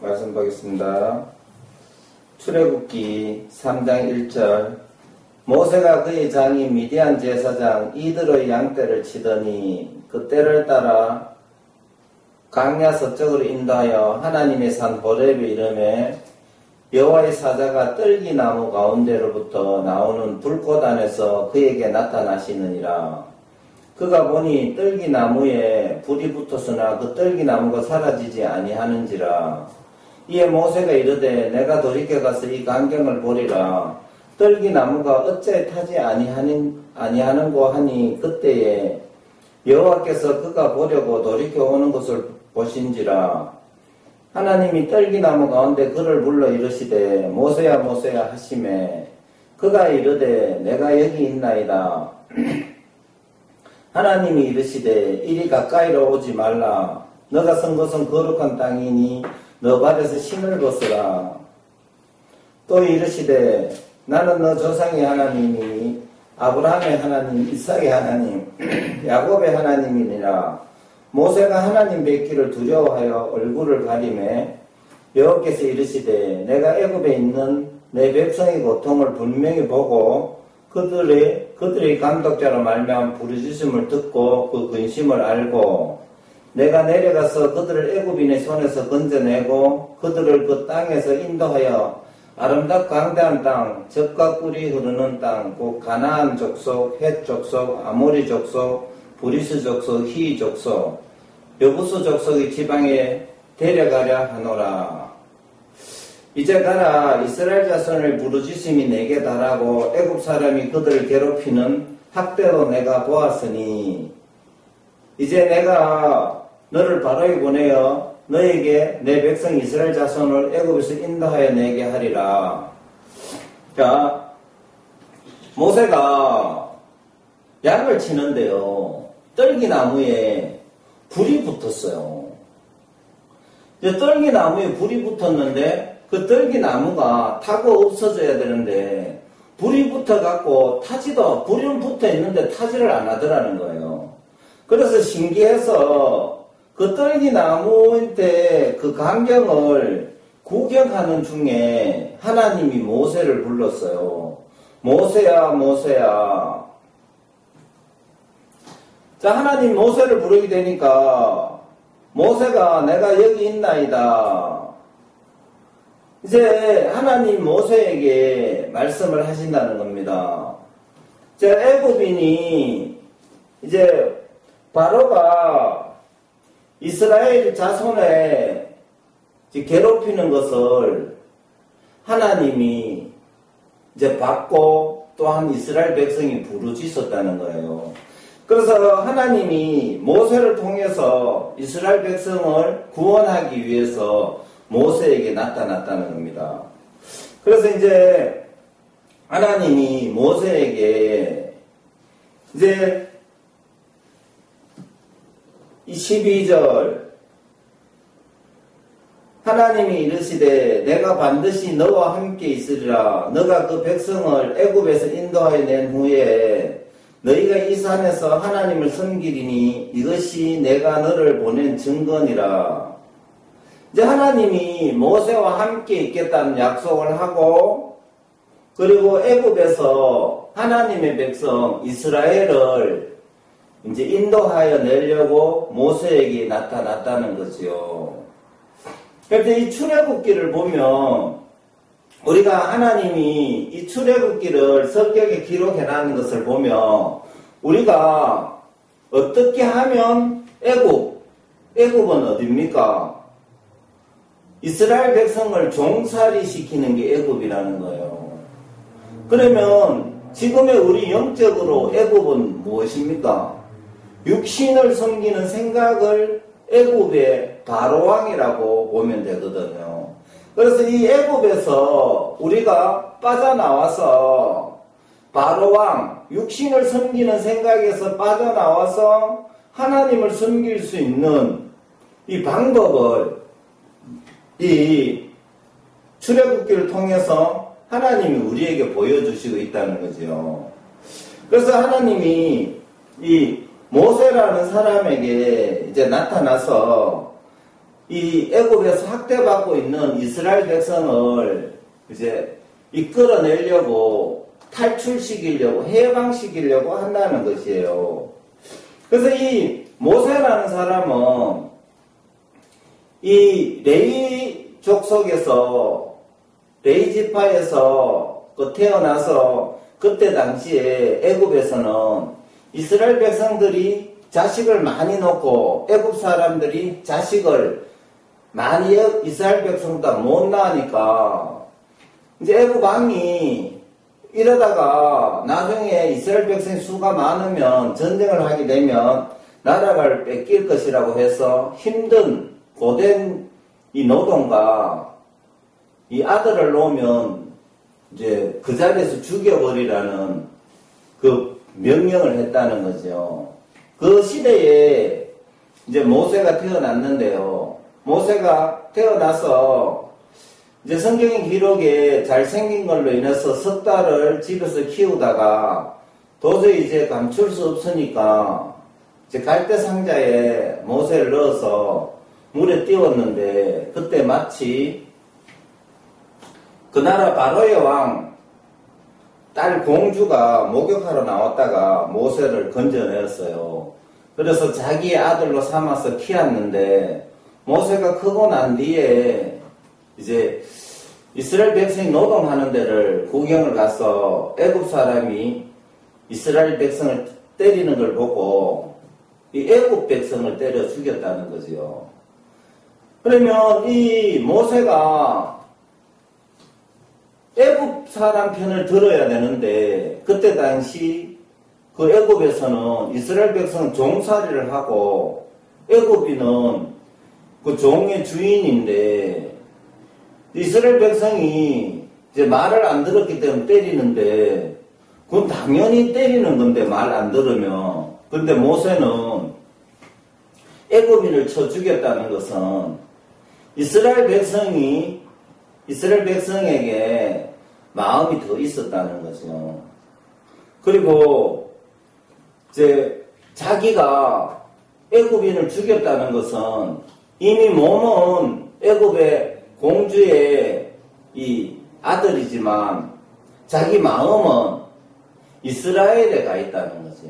말씀 보겠습니다. 출애굽기 3장 1절. 모세가 그의 장인 미디안 제사장 이드로의 양떼를 치더니 그 떼를 따라 광야 서쪽으로 인도하여 하나님의 산 호렙에 이르매 여호와의 사자가 떨기나무 가운데로부터 나오는 불꽃 안에서 그에게 나타나시느니라. 그가 보니 떨기나무에 불이 붙었으나 그 떨기나무가 사라지지 아니하는지라. 이에 모세가 이르되 내가 돌이켜 가서 이 광경을 보리라. 떨기나무가 어째 타지 아니하는고 하니 그때에 여호와께서 그가 보려고 돌이켜 오는 것을 보신지라. 하나님이 떨기나무 가운데 그를 불러 이르시되 모세야 모세야 하시매 그가 이르되 내가 여기 있나이다. 하나님이 이르시되 이리 가까이로 오지 말라. 너가 선 것은 거룩한 땅이니 너 발에서 신을 벗으라. 또 이르시되 나는 너 조상의 하나님이니 아브라함의 하나님, 이삭의 하나님, 야곱의 하나님이니라. 모세가 하나님 뵙기를 두려워하여 얼굴을 가리매 여호와께서 이르시되 내가 애굽에 있는 내 백성의 고통을 분명히 보고 그들의 감독자로 말미암아 부르짖음을 듣고 그 근심을 알고 내가 내려가서 그들을 애굽인의 손에서 건져내고 그들을 그 땅에서 인도하여 아름답고 광대한 땅, 젖과 꿀이 흐르는 땅, 곧 가나안 족속, 헷 족속, 아모리 족속, 브리스 족속, 히 족속, 여부수 족속의 지방에 데려가려 하노라. 이제 가라. 이스라엘 자손의 부르짖음이 내게 달하고 애굽 사람이 그들을 괴롭히는 학대로 내가 보았으니 이제 내가 너를 바로에 보내어 너에게 내 백성 이스라엘 자손을 애굽에서 인도하여 내게 하리라. 자, 모세가 양을 치는데요, 떨기나무에 불이 붙었어요. 이제 떨기나무에 불이 붙었는데 그 떨기나무가 타고 없어져야 되는데 불이 붙어갖고 불은 붙어있는데 타지를 안 하더라는 거예요. 그래서 신기해서 그 떨기나무한테 그 광경을 구경하는 중에 하나님이 모세를 불렀어요. 모세야 모세야. 자, 하나님 모세를 부르게 되니까 모세가 내가 여기 있나이다. 이제 하나님 모세에게 말씀을 하신다는 겁니다. 자, 애굽인이 이제 바로가 이스라엘 자손에 괴롭히는 것을 하나님이 이제 받고 또한 이스라엘 백성이 부르짖었다는 거예요. 그래서 하나님이 모세를 통해서 이스라엘 백성을 구원하기 위해서 모세에게 나타났다는 겁니다. 그래서 이제 하나님이 모세에게 이제 이 12절 하나님이 이르시되 내가 반드시 너와 함께 있으리라. 너가 그 백성을 애굽에서 인도하여 낸 후에 너희가 이 산에서 하나님을 섬기리니 이것이 내가 너를 보낸 증거니라. 이제 하나님이 모세와 함께 있겠다는 약속을 하고 그리고 애굽에서 하나님의 백성 이스라엘을 이제 인도하여 내려고 모세에게 나타났다는 거죠. 그런데 이 출애굽기를 보면 우리가 하나님이 이 출애굽기를 성경에 기록해놓은 것을 보면 우리가 어떻게 하면 애굽은 어딥니까? 이스라엘 백성을 종살이 시키는 게 애굽이라는 거예요. 그러면 지금의 우리 영적으로 애굽은 무엇입니까? 육신을 섬기는 생각을 애굽의 바로왕이라고 보면 되거든요. 그래서 이 애굽에서 우리가 빠져나와서 바로왕, 육신을 섬기는 생각에서 빠져나와서 하나님을 섬길 수 있는 이 방법을 이 출애굽기를 통해서 하나님이 우리에게 보여주시고 있다는 거죠. 그래서 하나님이 이 모세라는 사람에게 이제 나타나서 이 애굽에서 학대받고 있는 이스라엘 백성을 이제 이끌어내려고 탈출시키려고 해방시키려고 한다는 것이에요. 그래서 이 모세라는 사람은 이 레위 족속에서 레위 지파에서 태어나서 그때 당시에 애굽에서는 이스라엘 백성들이 자식을 많이 놓고 애굽 사람들이 자식을 많이 이스라엘 백성보다 못 낳으니까 이제 애굽 왕이 이러다가 나중에 이스라엘 백성의 수가 많으면 전쟁을 하게 되면 나라를 뺏길 것이라고 해서 힘든 고된 이 노동가 이 아들을 놓으면 이제 그 자리에서 죽여버리라는 그 명령을 했다는 거죠. 그 시대에 이제 모세가 태어났는데요. 모세가 태어나서 이제 성경의 기록에 잘생긴 걸로 인해서 석 달을 집에서 키우다가 도저히 이제 감출 수 없으니까 이제 갈대 상자에 모세를 넣어서 물에 띄웠는데 그때 마치 그 나라 바로의 왕 딸 공주가 목욕하러 나왔다가 모세를 건져내었어요. 그래서 자기의 아들로 삼아서 키웠는데 모세가 크고 난 뒤에 이제 이스라엘 백성이 노동하는 데를 구경을 가서 애굽 사람이 이스라엘 백성을 때리는 걸 보고 이 애굽 백성을 때려 죽였다는 거죠. 그러면 이 모세가 애굽 사람 편을 들어야 되는데 그때 당시 그 애굽에서는 이스라엘 백성은 종살이를 하고 애굽인은 그 종의 주인인데 이스라엘 백성이 이제 말을 안 들었기 때문에 때리는데 그건 당연히 때리는 건데 말 안 들으면. 근데 모세는 애굽인을 쳐 죽였다는 것은 이스라엘 백성에게 마음이 더 있었다는 거죠. 그리고 이제 자기가 애굽인을 죽였다는 것은 이미 몸은 애굽의 공주의 이 아들이지만 자기 마음은 이스라엘에 가 있다는 거죠.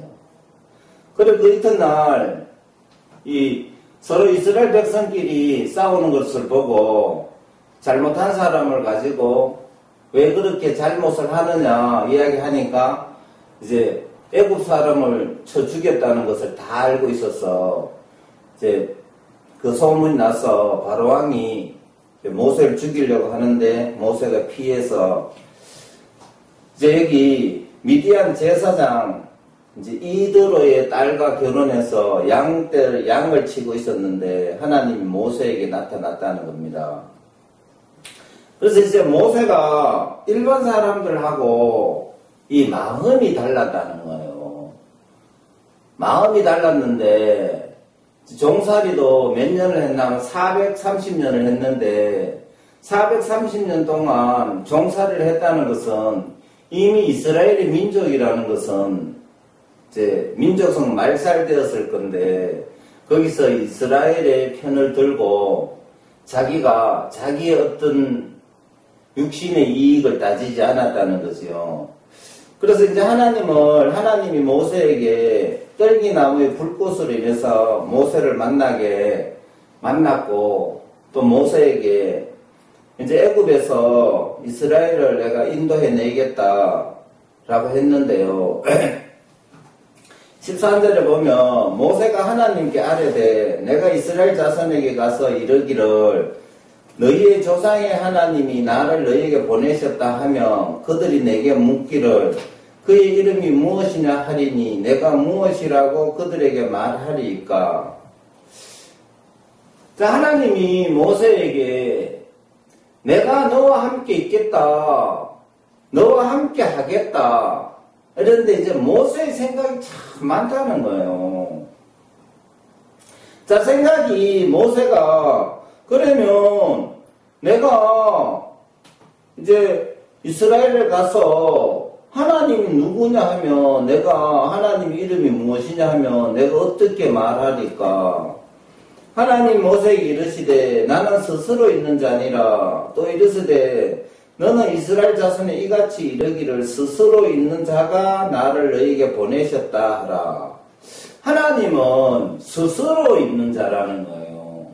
그리고 그 이튿날 서로 이스라엘 백성끼리 싸우는 것을 보고 잘못한 사람을 가지고 왜 그렇게 잘못을 하느냐 이야기하니까 이제 애굽 사람을 쳐 죽였다는 것을 다 알고 있어서 이제 그 소문이 나서 바로 왕이 모세를 죽이려고 하는데 모세가 피해서 이제 여기 미디안 제사장 이제 이드로의 딸과 결혼해서 양을 치고 있었는데 하나님이 모세에게 나타났다는 겁니다. 그래서 이제 모세가 일반 사람들하고 이 마음이 달랐다는 거예요. 마음이 달랐는데 종살이도 몇 년을 했나 430년을 했는데 430년 동안 종살이를 했다는 것은 이미 이스라엘의 민족이라는 것은 이제 민족성 말살되었을 건데 거기서 이스라엘의 편을 들고 자기가 자기의 어떤 육신의 이익을 따지지 않았다는 거지요. 그래서 이제 하나님이 모세에게 떨기나무의 불꽃으로 인해서 모세를 만났고 또 모세에게 이제 애굽에서 이스라엘을 내가 인도해 내겠다라고 했는데요. 13절에 보면 모세가 하나님께 아뢰되 내가 이스라엘 자손에게 가서 이르기를 너희의 조상의 하나님이 나를 너희에게 보내셨다 하면 그들이 내게 묻기를 그의 이름이 무엇이냐 하리니 내가 무엇이라고 그들에게 말하리이까. 자, 하나님이 모세에게 내가 너와 함께 있겠다, 너와 함께 하겠다 이런데 이제 모세의 생각이 참 많다는 거예요. 자, 생각이 모세가 그러면 내가 이제 이스라엘에 가서 하나님이 누구냐 하면 내가 하나님 이름이 무엇이냐 하면 내가 어떻게 말하니까 하나님 모세에게 이르시되 나는 스스로 있는 자니라. 또 이르시되 너는 이스라엘 자손에 이같이 이르기를 스스로 있는 자가 나를 너희에게 보내셨다 하라. 하나님은 스스로 있는 자라는 거예요.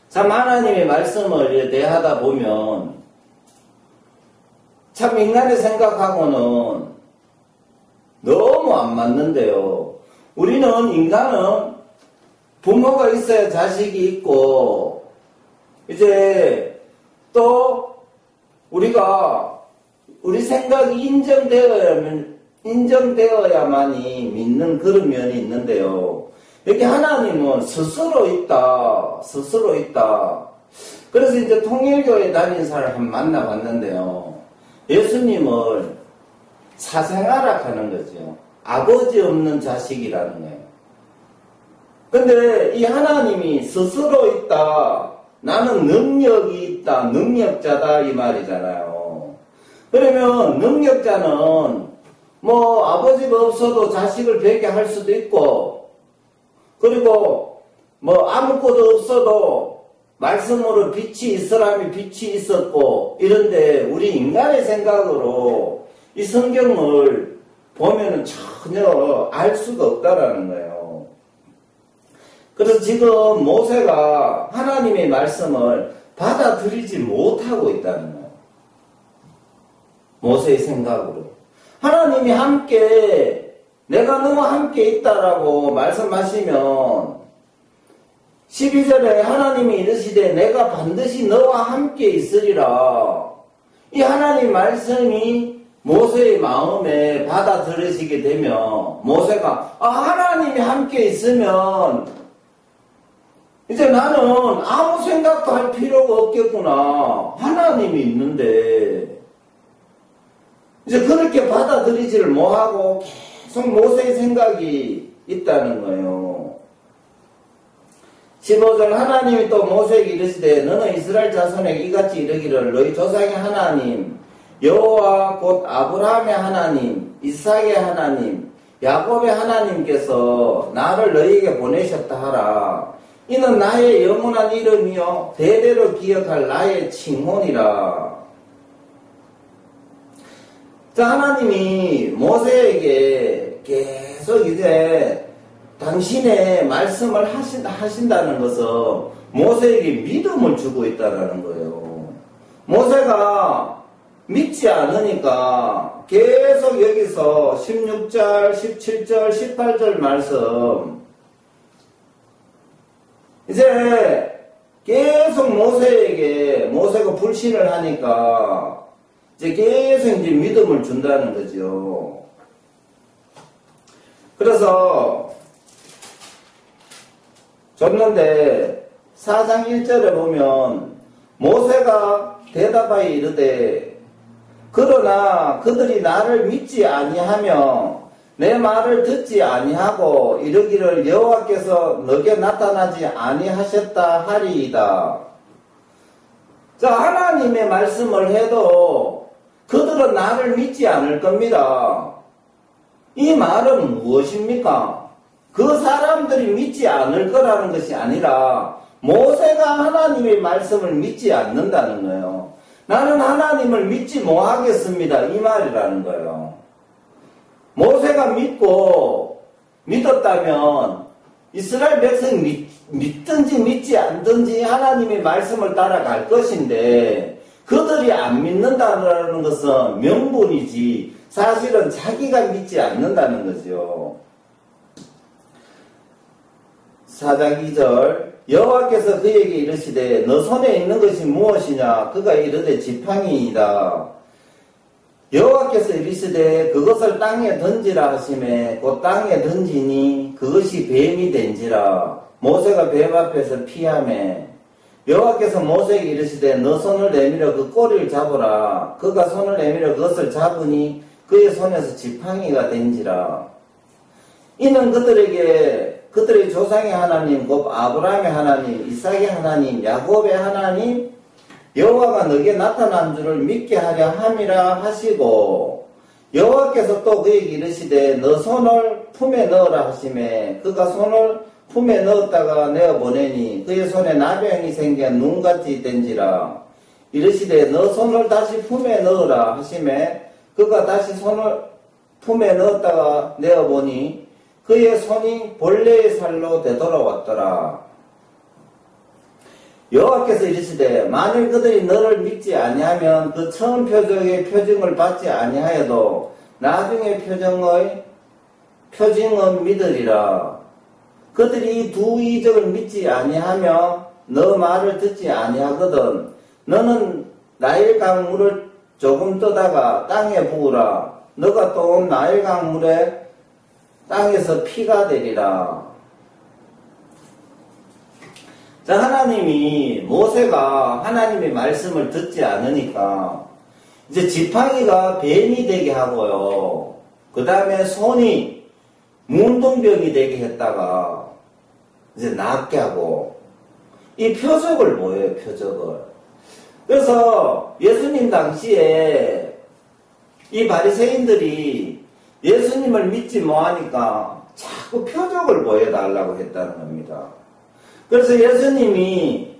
참 하나님의 말씀을 대하다 보면 참 인간의 생각하고는 너무 안 맞는데요. 우리는 인간은 부모가 있어야 자식이 있고 이제 또 우리가 우리 생각이 인정되어야만이 믿는 그런 면이 있는데요. 여기 하나님은 스스로 있다. 그래서 이제 통일교회 다닌 사람을 한번 만나봤는데요. 예수님을 사생아락하는 거죠. 아버지 없는 자식이라는 거예요. 근데 이 하나님이 스스로 있다. 나는 능력이 있다. 능력자다. 이 말이잖아요. 그러면 능력자는 뭐 아버지가 없어도 자식을 뵙게 할 수도 있고 그리고 뭐 아무것도 없어도 말씀으로 빛이 있으라면 빛이 있었고 이런데 우리 인간의 생각으로 이 성경을 보면은 전혀 알 수가 없다라는 거예요. 그래서 지금 모세가 하나님의 말씀을 받아들이지 못하고 있다는 거예요. 모세의 생각으로. 하나님이 함께 내가 너와 함께 있다라고 말씀하시면 12절에 하나님이 이르시되 내가 반드시 너와 함께 있으리라. 이 하나님 말씀이 모세의 마음에 받아들여지게 되면 모세가 하나님이 함께 있으면 이제 나는 아무 생각도 할 필요가 없겠구나. 하나님이 있는데 이제 그렇게 받아들이지를 못하고 계속 모세의 생각이 있다는 거예요. 15절 하나님이 또 모세에게 이르시되 너는 이스라엘 자손에게 이같이 이르기를 너희 조상의 하나님 여호와 곧 아브라함의 하나님 이삭의 하나님 야곱의 하나님께서 나를 너희에게 보내셨다 하라. 이는 나의 영원한 이름이요 대대로 기억할 나의 칭혼이라. 자, 하나님이 모세에게 계속 이제 당신의 말씀을 하신다는 것은 모세에게 믿음을 주고 있다는 거예요. 모세가 믿지 않으니까 계속 여기서 16절, 17절, 18절 말씀 이제 계속 모세가 불신을 하니까 이제 계속 이제 믿음을 준다는 거죠. 그래서 줬는데 4장 1절에 보면 모세가 대답하여 이르되 그러나 그들이 나를 믿지 아니하며 내 말을 듣지 아니하고 이르기를 여호와께서 너게 나타나지 아니하셨다 하리이다. 자, 하나님의 말씀을 해도 그들은 나를 믿지 않을 겁니다. 이 말은 무엇입니까? 그 사람들이 믿지 않을 거라는 것이 아니라 모세가 하나님의 말씀을 믿지 않는다는 거예요. 나는 하나님을 믿지 못하겠습니다. 이 말이라는 거예요. 모세가 믿었다면 이스라엘 백성이 믿든지 믿지 않든지 하나님의 말씀을 따라갈 것인데 그들이 안 믿는다는 것은 명분이지 사실은 자기가 믿지 않는다는 거죠. 4장 2절 여호와께서 그에게 이르시되 너 손에 있는 것이 무엇이냐? 그가 이르되 지팡이이다. 여호와께서 이르시되 그것을 땅에 던지라 하시매 곧 땅에 던지니 그것이 뱀이 된지라. 모세가 뱀 앞에서 피하매 여호와께서 모세에게 이르시되 너 손을 내밀어 그 꼬리를 잡으라. 그가 손을 내밀어 그것을 잡으니 그의 손에서 지팡이가 된지라. 이는 그들의 조상의 하나님 곧 아브라함의 하나님 이삭의 하나님 야곱의 하나님 여호와가 너에게 나타난 줄을 믿게 하려 함이라 하시고 여호와께서 또 그에게 이르시되 너 손을 품에 넣으라 하시매 그가 손을 품에 넣었다가 내어보내니 그의 손에 나병이 생겨 눈같이 된지라. 이르시되 너 손을 다시 품에 넣으라 하시매 그가 다시 손을 품에 넣었다가 내어보니 그의 손이 본래의 살로 되돌아왔더라. 여호와께서 이르시되 만일 그들이 너를 믿지 아니하면 그 처음 표적의 표징을 받지 아니하여도 나중에 표징은 믿으리라. 그들이 이 두 이적을 믿지 아니하며 너 말을 듣지 아니하거든 너는 나일강 물을 조금 떠다가 땅에 부으라. 너가 떠온 나일강 물에 땅에서 피가 되리라. 자, 하나님이 모세가 하나님의 말씀을 듣지 않으니까 이제 지팡이가 뱀이 되게 하고요. 그 다음에 손이 문둥병이 되게 했다가 이제 낫게 하고 이 표적을 보여요. 표적을. 그래서 예수님 당시에 이 바리새인들이 예수님을 믿지 못하니까 자꾸 표적을 보여달라고 했다는 겁니다. 그래서 예수님이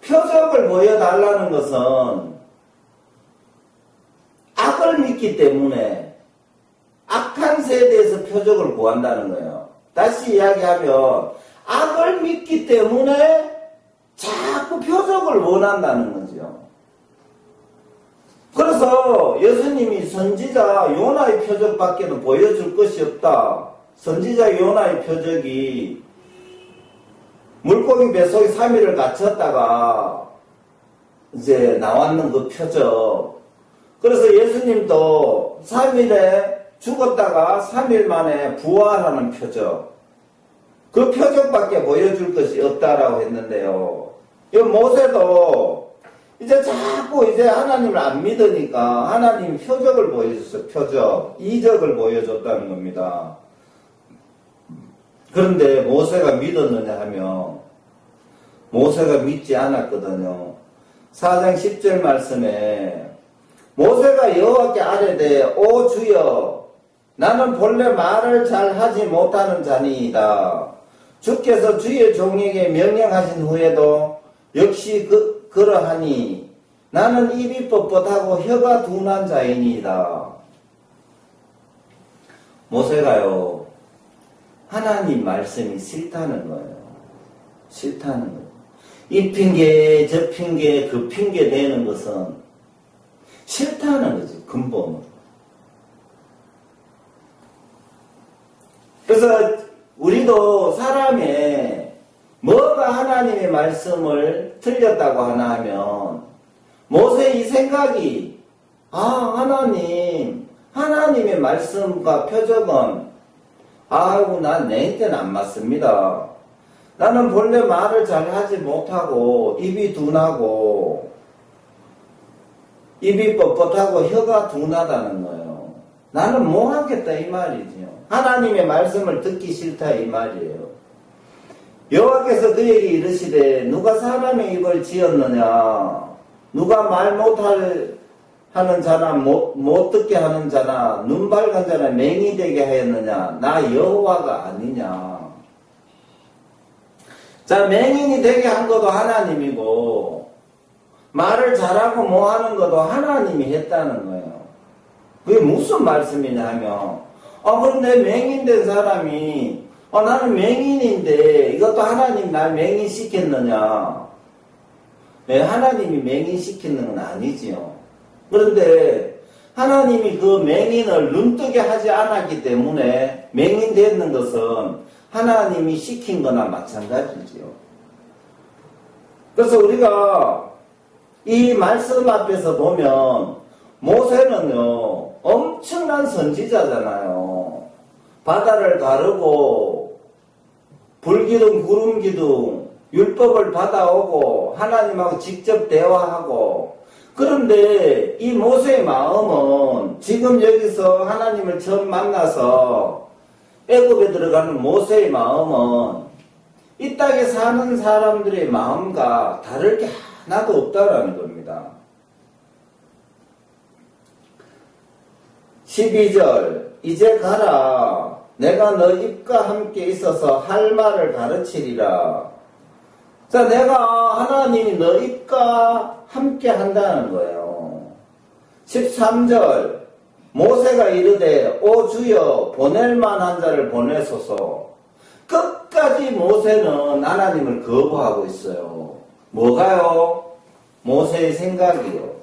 표적을 보여달라는 것은 악을 믿기 때문에 악한 세대에서 표적을 구한다는 거예요. 다시 이야기하면 악을 믿기 때문에 자꾸 표적을 원한다는 거죠. 그래서 예수님이 선지자 요나의 표적밖에는 보여줄 것이 없다. 선지자 요나의 표적이 물고기 뱃속에 3일을 갇혔다가 이제 나왔는 그 표적. 그래서 예수님도 3일에 죽었다가 3일 만에 부활하는 표적. 그 표적밖에 보여줄 것이 없다라고 했는데요. 이 모세도 이제 자꾸 이제 하나님을 안 믿으니까 하나님이 표적을 보여줬어요. 표적. 이적을 보여줬다는 겁니다. 그런데 모세가 믿었느냐 하면 모세가 믿지 않았거든요. 4장 10절 말씀에 모세가 여호와께 아뢰되 오 주여 나는 본래 말을 잘 하지 못하는 자니이다. 주께서 주의 종에게 명령하신 후에도 역시 그러하니 나는 입이 뻣뻣하고 혀가 둔한 자이니이다. 모세가요 하나님 말씀이 싫다는 거예요. 싫다는 거예요. 이 핑계 저 핑계 그 핑계 대는 것은 싫다는 거죠. 근본으로. 그래서 우리도 사람의 뭐가 하나님의 말씀을 틀렸다고 하나 하면 모세의 이 생각이 하나님의 말씀과 표적은 아이고 난 내한테는 안 맞습니다. 나는 본래 말을 잘 하지 못하고 입이 둔하고 입이 뻣뻣하고 혀가 둔하다는 거예요. 나는 뭐 하겠다 이 말이지요. 하나님의 말씀을 듣기 싫다 이 말이에요. 여호와께서 그에게 이르시되 누가 사람의 입을 지었느냐 누가 말 하는 자나 못 듣게 하는 자나 눈 밝은 자나 맹이 되게 하였느냐 나 여호와가 아니냐. 자, 맹인이 되게 한 것도 하나님이고 말을 잘하고 뭐 하는 것도 하나님이 했다는 거예요. 그게 무슨 말씀이냐 하면 그런데 맹인 된 사람이 나는 맹인인데 이것도 하나님 날 맹인 시켰느냐. 네, 하나님이 맹인 시키는 건 아니지요. 그런데 하나님이 그 맹인을 눈뜨게 하지 않았기 때문에 맹인 되는 것은 하나님이 시킨 거나 마찬가지지요. 그래서 우리가 이 말씀 앞에서 보면 모세는요 엄청난 선지자잖아요. 바다를 가르고 불기둥 구름기둥 율법을 받아오고 하나님하고 직접 대화하고. 그런데 이 모세의 마음은 지금 여기서 하나님을 처음 만나서 애굽에 들어가는 모세의 마음은 이 땅에 사는 사람들의 마음과 다를 게 하나도 없다라는 겁니다. 12절 이제 가라 내가 너 입과 함께 있어서 할 말을 가르치리라. 자, 내가 하나님이 너 입과 함께 한다는 거예요. 13절 모세가 이르되 오 주여 보낼 만한 자를 보내소서. 끝까지 모세는 하나님을 거부하고 있어요. 뭐가요? 모세의 생각이요.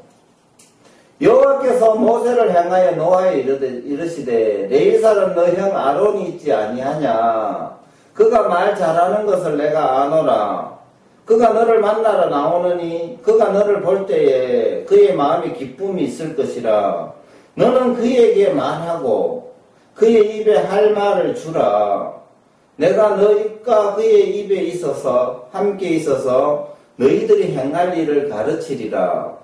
여호와께서 모세를 향하여 노하여 이르시되 내 이살은 너 형 아론이 있지 아니하냐. 그가 말 잘하는 것을 내가 아노라. 그가 너를 만나러 나오느니 그가 너를 볼 때에 그의 마음에 기쁨이 있을 것이라. 너는 그에게 말하고 그의 입에 할 말을 주라. 내가 너 입과 그의 입에 있어서 함께 있어서 너희들이 행할 일을 가르치리라.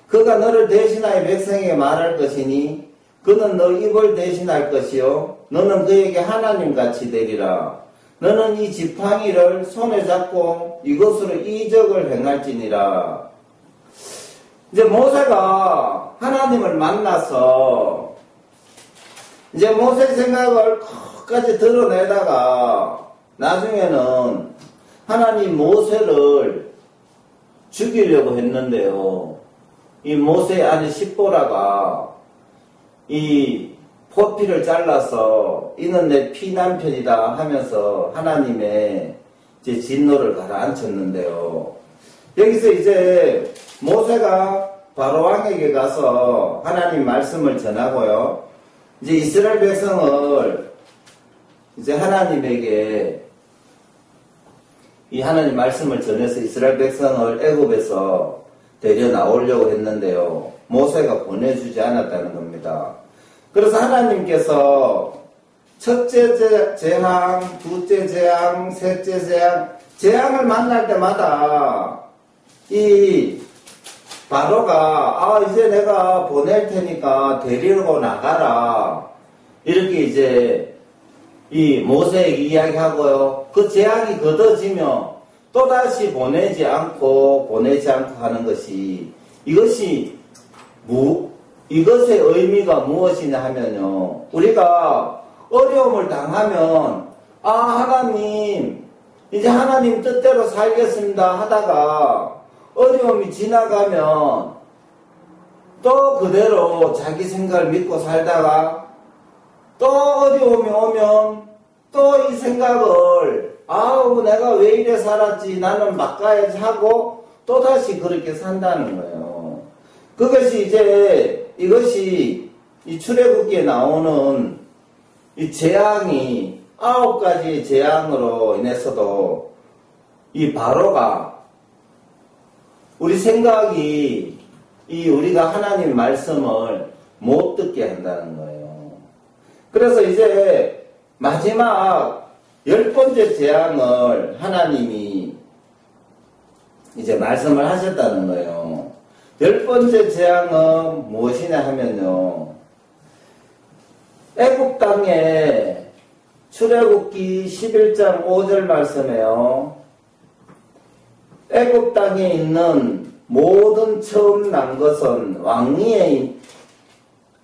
그가 너를 대신하여 백성에게 말할 것이니 그는 너 입을 대신할 것이요 너는 그에게 하나님같이 되리라. 너는 이 지팡이를 손에 잡고 이것으로 이적을 행할지니라. 이제 모세가 하나님을 만나서 이제 모세 생각을 끝까지 드러내다가 나중에는 하나님 모세를 죽이려고 했는데요. 이 모세 아내 십보라가 이 포피를 잘라서 이는 내 피남편이다 하면서 하나님의 이제 진노를 가라앉혔는데요. 여기서 이제 모세가 바로왕에게 가서 하나님 말씀을 전하고요. 이제 이스라엘 백성을 이제 하나님에게 이 하나님 말씀을 전해서 이스라엘 백성을 애굽에서 데려 나오려고 했는데요. 모세가 보내주지 않았다는 겁니다. 그래서 하나님께서 첫째 재앙, 둘째 재앙, 셋째 재앙, 재앙을 만날 때마다 이 바로가 이제 내가 보낼 테니까 데리고 나가라. 이렇게 이제 이 모세에게 이야기하고요. 그 재앙이 걷어지면 또다시 보내지 않고 하는 것이 이것의 의미가 무엇이냐 하면요. 우리가 어려움을 당하면 하나님 이제 하나님 뜻대로 살겠습니다 하다가 어려움이 지나가면 또 그대로 자기 생각을 믿고 살다가 또 어려움이 오면 또 이 생각을 내가 왜 이래 살았지 나는 바꿔야지 하고 또다시 그렇게 산다는 거예요. 그것이 이것이 이 출애굽기에 나오는 이 재앙이 9가지의 재앙으로 인해서도 이 바로가 우리 생각이 우리가 하나님 말씀을 못 듣게 한다는 거예요. 그래서 이제 마지막 10번째 재앙을 하나님이 이제 말씀을 하셨다는 거예요. 10번째 재앙은 무엇이냐 하면요. 애굽 땅에 출애굽기 11장 5절 말씀에요. 애굽 땅에 있는 모든 처음 난 것은 왕위에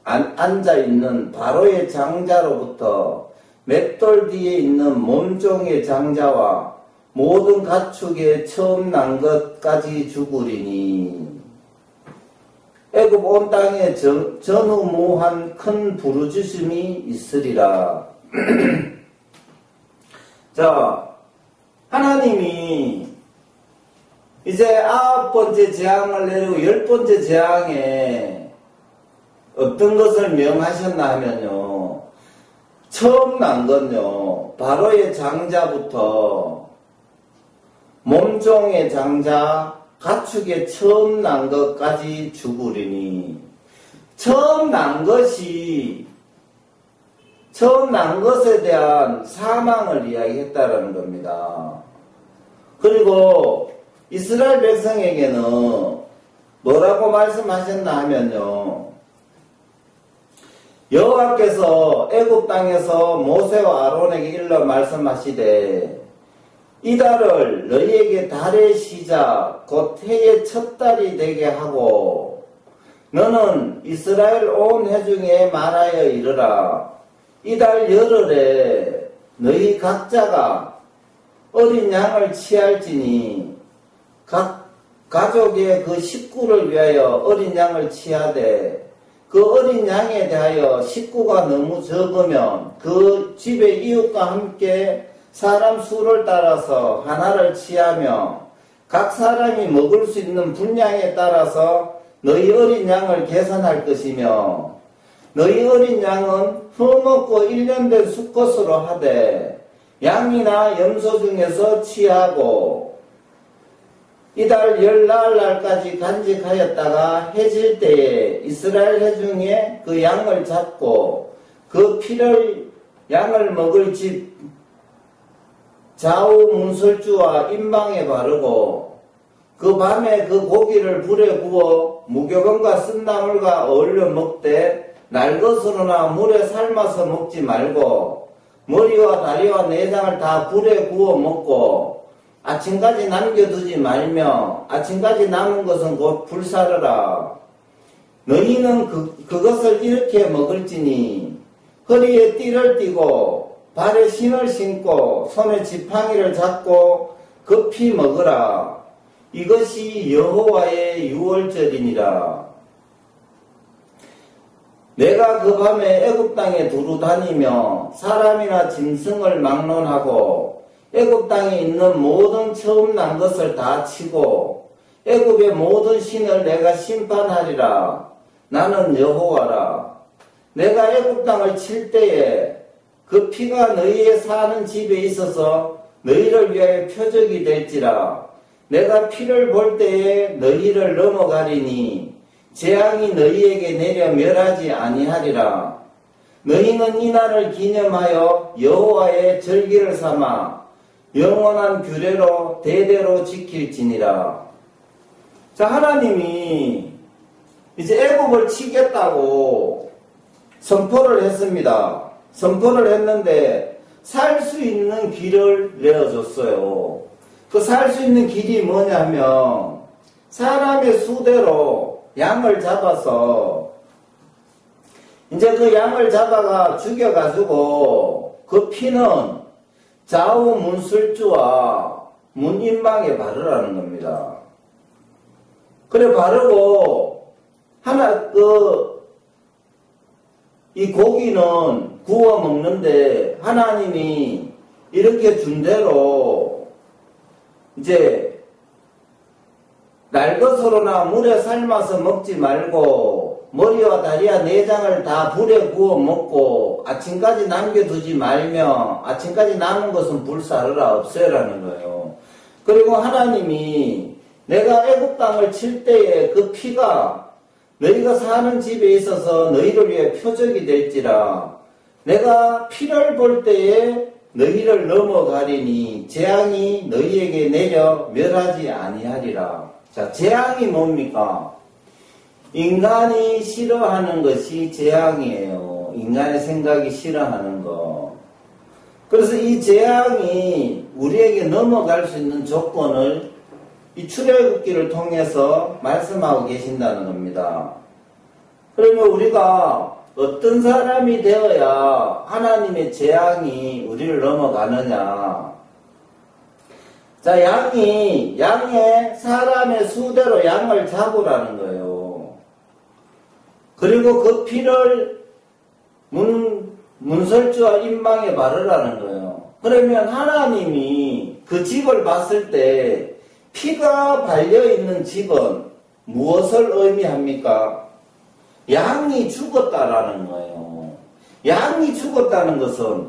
앉아있는 바로의 장자로부터 맷돌 뒤에 있는 몸종의 장자와 모든 가축의 처음 난 것까지 죽으리니 애굽 온 땅에 전후무한 큰 부르짖음이 있으리라. 자, 하나님이 이제 9번째 재앙을 내리고 10번째 재앙에 어떤 것을 명하셨나 하면요. 처음 난 건요. 바로의 장자부터 몸종의 장자, 가축의 처음 난 것까지 죽으리니 처음 난 것에 대한 사망을 이야기했다라는 겁니다. 그리고 이스라엘 백성에게는 뭐라고 말씀하셨나 하면요. 여호와께서 애굽 땅에서 모세와 아론에게 일러 말씀하시되 이 달을 너희에게 달의 시작 곧 해의 첫 달이 되게 하고 너는 이스라엘 온 회중에 말하여 이르라. 이달 열흘에 너희 각자가 어린 양을 취할지니 각 가족의 그 식구를 위하여 어린 양을 취하되 그 어린 양에 대하여 식구가 너무 적으면 그 집의 이웃과 함께 사람 수를 따라서 하나를 취하며 각 사람이 먹을 수 있는 분량에 따라서 너희 어린 양을 계산할 것이며 너희 어린 양은 허먹고 1년 된 수컷으로 하되 양이나 염소 중에서 취하고 이달 열나흘날까지 간직하였다가 해질 때에 이스라엘 회중에 그 양을 잡고 그 피를 양을 먹을 집 좌우 문설주와 임방에 바르고 그 밤에 그 고기를 불에 구워 무교병과 쓴나물과 어울려 먹되 날것으로나 물에 삶아서 먹지 말고 머리와 다리와 내장을 다 불에 구워 먹고 아침까지 남겨두지 말며 아침까지 남은 것은 곧 불사르라. 너희는 그것을 이렇게 먹을지니 허리에 띠를 띠고 발에 신을 신고 손에 지팡이를 잡고 급히 먹으라. 이것이 여호와의 유월절이니라. 내가 그 밤에 애굽 땅에 두루 다니며 사람이나 짐승을 막론하고 애굽 땅에 있는 모든 처음 난 것을 다 치고 애굽의 모든 신을 내가 심판하리라. 나는 여호와라. 내가 애굽 땅을 칠 때에 그 피가 너희의 사는 집에 있어서 너희를 위하여 표적이 될지라. 내가 피를 볼 때에 너희를 넘어가리니 재앙이 너희에게 내려 멸하지 아니하리라. 너희는 이 날을 기념하여 여호와의 절기를 삼아 영원한 규례로 대대로 지킬지니라. 자, 하나님이 이제 애굽을 치겠다고 선포를 했습니다. 선포를 했는데 살 수 있는 길을 내어줬어요. 그 살 수 있는 길이 뭐냐면 사람의 수대로 양을 잡아서 이제 그 양을 잡아가 죽여가지고 그 피는 좌우 문술주와 문인방에 바르라는 겁니다. 그래 바르고 이 고기는 구워 먹는데 하나님이 이렇게 준 대로 이제 날것으로나 물에 삶아서 먹지 말고 머리와 다리와 내장을 다 불에 구워 먹고 아침까지 남겨두지 말며 아침까지 남은 것은 불사르라 없애라는 거예요. 그리고 하나님이 내가 애굽 땅을 칠 때에 그 피가 너희가 사는 집에 있어서 너희를 위해 표적이 될지라. 내가 피를 볼 때에 너희를 넘어가리니 재앙이 너희에게 내려 멸하지 아니하리라. 자, 재앙이 뭡니까? 인간이 싫어하는 것이 재앙이에요. 인간의 생각이 싫어하는 거. 그래서 이 재앙이 우리에게 넘어갈 수 있는 조건을 이 출애굽기를 통해서 말씀하고 계신다는 겁니다. 그러면 우리가 어떤 사람이 되어야 하나님의 재앙이 우리를 넘어가느냐. 자, 양의 사람의 수대로 양을 잡으라는 거예요. 그리고 그 피를 문설주와 임방에 바르라는 거예요. 그러면 하나님이 그 집을 봤을 때 피가 발려있는 집은 무엇을 의미합니까? 양이 죽었다라는 거예요. 양이 죽었다는 것은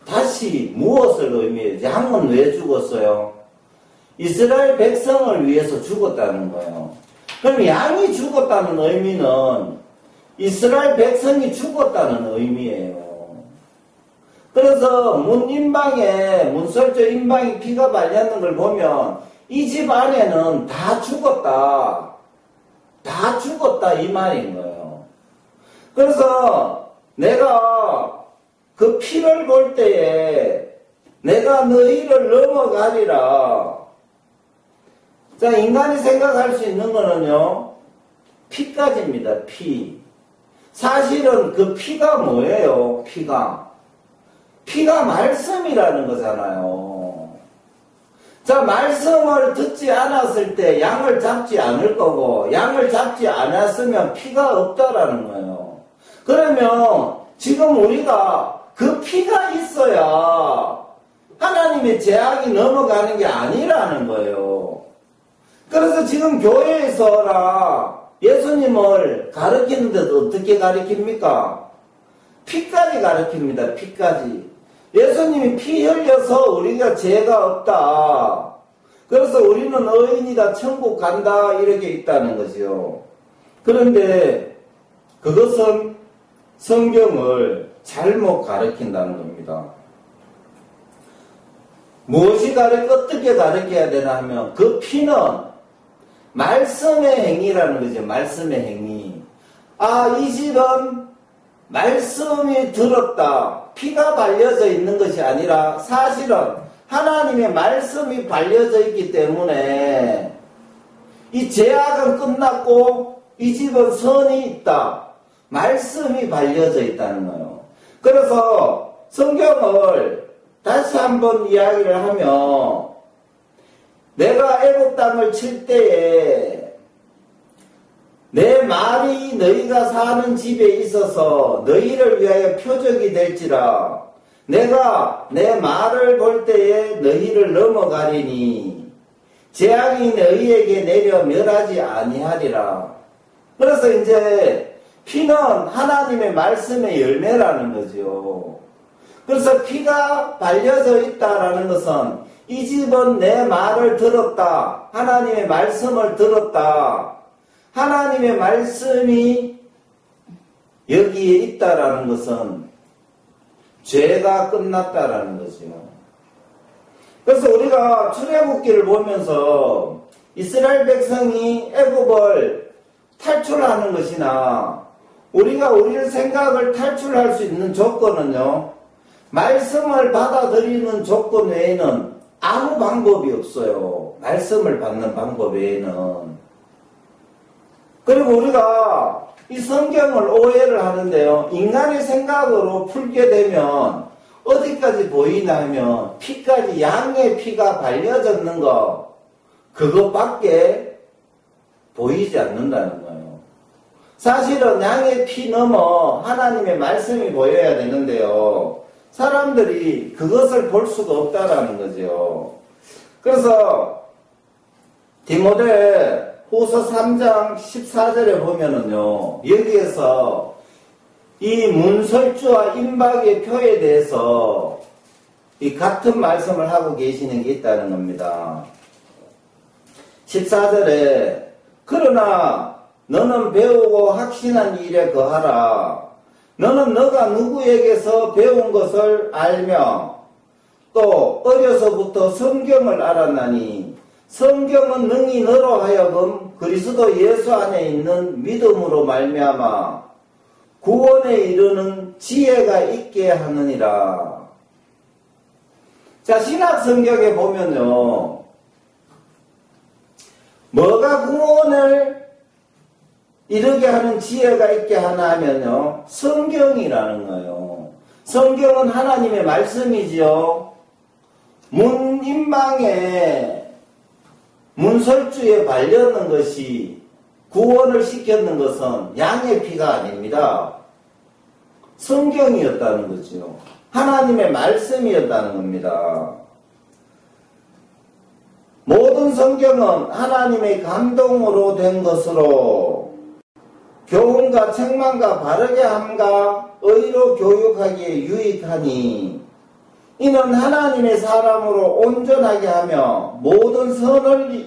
다시 무엇을 의미해요? 양은 왜 죽었어요? 이스라엘 백성을 위해서 죽었다는 거예요. 그럼 양이 죽었다는 의미는 이스라엘 백성이 죽었다는 의미예요. 그래서 문설주 임방에 피가 발렸는 걸 보면 이 집 안에는 다 죽었다. 다 죽었다 이 말인 거예요. 그래서 내가 그 피를 볼 때에 내가 너희를 넘어가리라. 자, 인간이 생각할 수 있는 거는요, 피까지입니다. 피. 사실은 그 피가 뭐예요? 피가. 피가 말씀이라는 거잖아요. 자, 말씀을 듣지 않았을 때 양을 잡지 않을 거고, 양을 잡지 않았으면 피가 없다라는 거예요. 그러면 지금 우리가 그 피가 있어야 하나님의 제약이 넘어가는 게 아니라는 거예요. 그래서 지금 교회에서나 예수님을 가르치는데 어떻게 가르칩니까? 피까지 가르칩니다. 피까지. 예수님이 피 흘려서 우리가 죄가 없다. 그래서 우리는 의인이다. 천국 간다. 이렇게 있다는 거죠. 그런데 그것은 성경을 잘못 가르친다는 겁니다. 어떻게 가르쳐야 되나 하면 그 피는 말씀의 행위라는 거죠. 말씀의 행위. 아, 이 집은 말씀이 들었다. 피가 발려져 있는 것이 아니라 사실은 하나님의 말씀이 발려져 있기 때문에 이 죄악은 끝났고 이 집은 선이 있다. 말씀이 발려져 있다는 거예요. 그래서 성경을 다시 한번 이야기를 하면 내가 애굽 땅을 칠 때에 내 말이 너희가 사는 집에 있어서 너희를 위하여 표적이 될지라 내가 내 말을 볼 때에 너희를 넘어가리니 재앙이 너희에게 내려 멸하지 아니하리라. 그래서 이제 피는 하나님의 말씀의 열매라는 거죠. 그래서 피가 발려져 있다라는 것은 이 집은 내 말을 들었다. 하나님의 말씀을 들었다. 하나님의 말씀이 여기에 있다라는 것은 죄가 끝났다라는 거죠. 그래서 우리가 출애굽기를 보면서 이스라엘 백성이 애굽을 탈출하는 것이나 우리가 우리의 생각을 탈출할 수 있는 조건은요, 말씀을 받아들이는 조건 외에는 아무 방법이 없어요. 말씀을 받는 방법 외에는. 그리고 우리가 이 성경을 오해를 하는데요. 인간의 생각으로 풀게 되면 어디까지 보이나 하면 피까지, 양의 피가 발려졌는 거, 그것밖에 보이지 않는다는 거예요. 사실은 양의 피 넘어 하나님의 말씀이 보여야 되는데요. 사람들이 그것을 볼 수가 없다라는 거죠. 그래서 디모데 후서 3장 14절에 보면은요, 여기에서 이 문설주와 임박의 표에 대해서 이 같은 말씀을 하고 계시는 게 있다는 겁니다. 14절에 그러나 너는 배우고 확신한 일에 거하라. 너는 너가 누구에게서 배운 것을 알며 또 어려서부터 성경을 알았나니 성경은 능히 너로 하여금 그리스도 예수 안에 있는 믿음으로 말미암아 구원에 이르는 지혜가 있게 하느니라. 자, 신약 성경에 보면요, 뭐가 구원을 이르게 하는 지혜가 있게 하나 하면요, 성경이라는 거예요. 성경은 하나님의 말씀이지요. 문인방에 문설주에 발렸는 것이 구원을 시켰는 것은 양의 피가 아닙니다. 성경이었다는 거죠. 하나님의 말씀이었다는 겁니다. 모든 성경은 하나님의 감동으로 된 것으로 교훈과 책망과 바르게 함과 의로 교육하기에 유익하니 이는 하나님의 사람으로 온전하게 하며 모든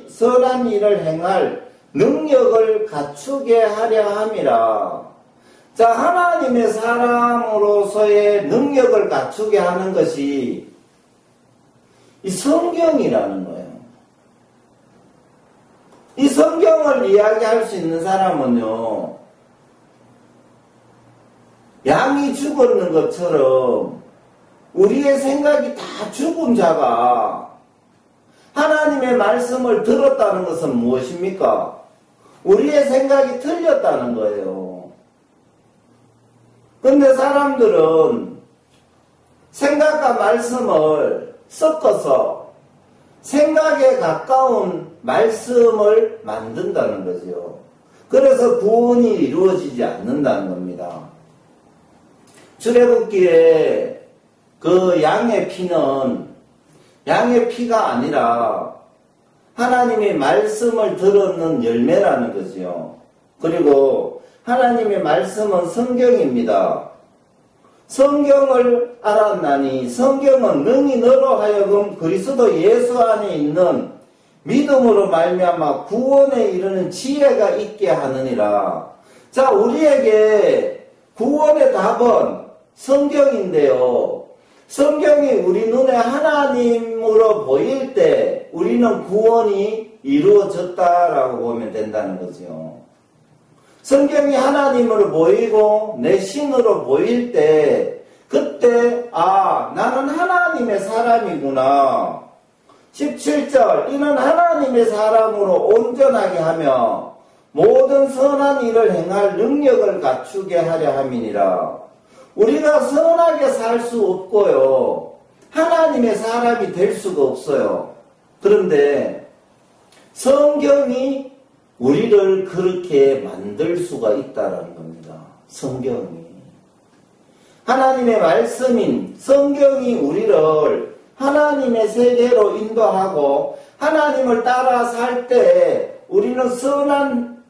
선한 일을 행할 능력을 갖추게 하려 함이라. 자, 하나님의 사람으로서의 능력을 갖추게 하는 것이 이 성경이라는 거예요. 이 성경을 이야기할 수 있는 사람은요, 양이 죽었는 것처럼 우리의 생각이 다 죽은 자가 하나님의 말씀을 들었다는 것은 무엇입니까? 우리의 생각이 틀렸다는 거예요. 근데 사람들은 생각과 말씀을 섞어서 생각에 가까운 말씀을 만든다는 거죠. 그래서 구원이 이루어지지 않는다는 겁니다. 출애굽기에 그 양의 피는 양의 피가 아니라 하나님의 말씀을 들었는 열매라는 거죠. 그리고 하나님의 말씀은 성경입니다. 성경을 알았나니 성경은 능히 너로 하여금 그리스도 예수 안에 있는 믿음으로 말미암아 구원에 이르는 지혜가 있게 하느니라. 자, 우리에게 구원의 답은 성경인데요. 성경이 우리 눈에 하나님으로 보일 때 우리는 구원이 이루어졌다라고 보면 된다는 거죠. 성경이 하나님으로 보이고 내 신으로 보일 때 그때 나는 하나님의 사람이구나. 17절 이는 하나님의 사람으로 온전하게 하며 모든 선한 일을 행할 능력을 갖추게 하려 함이니라. 우리가 선하게 살 수 없고요. 하나님의 사람이 될 수가 없어요. 그런데 성경이 우리를 그렇게 만들 수가 있다는 겁니다. 성경이. 하나님의 말씀인 성경이 우리를 하나님의 세계로 인도하고 하나님을 따라 살 때 우리는 선한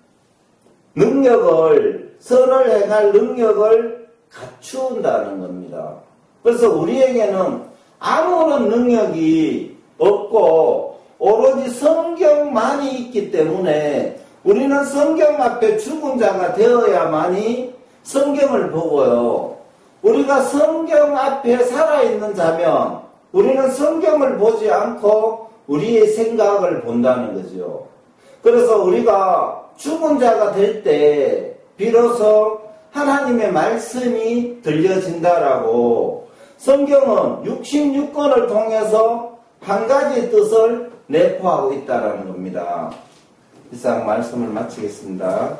능력을, 선을 행할 능력을 갖춘다는 겁니다. 그래서 우리에게는 아무런 능력이 없고 오로지 성경만이 있기 때문에 우리는 성경 앞에 죽은 자가 되어야만이 성경을 보고요. 우리가 성경 앞에 살아있는 자면 우리는 성경을 보지 않고 우리의 생각을 본다는 거죠. 그래서 우리가 죽은 자가 될 때 비로소 하나님의 말씀이 들려진다라고 성경은 66권을 통해서 한 가지 뜻을 내포하고 있다는 겁니다. 이상 말씀을 마치겠습니다.